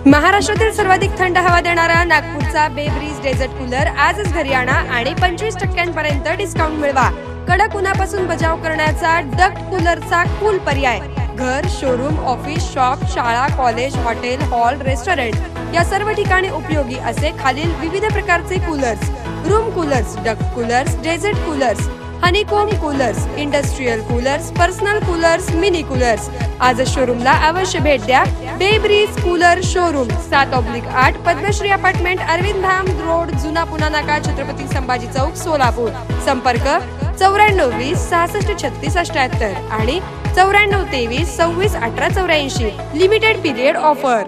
महाराष्ट्रातील सर्वाधिक थंड हवा देणारा नागपूरचा बेब्रीज डेझर्ट कूलर आजच घरी आणा आणि 25% डिस्काउंट मिळवा। कडक उन्हापासून बचाव करण्याचा डक्ट कूलरचा कूल पर्याय। घर, शोरूम, ऑफिस, शॉप, शाळा, कॉलेज, हॉटेल, हॉल, रेस्टॉरंट या सर्व ठिकाणी उपयोगी असे खालील विविध प्रकारचे coolers: room coolers, duct coolers, desert coolers, honeycomb coolers, industrial coolers, personal coolers, mini coolers. आज शोरूमला अवश्य भेट द्या। बेब्रीज cooler showroom 7/8 Padmashri apartment, Arvind Dham road, Juna Pune नाका, छत्रपती संभाजी चौक, सोलापूर। संपर्क 94 20 66 36 78 आणि 94 23 26 18 84। Limited period offer.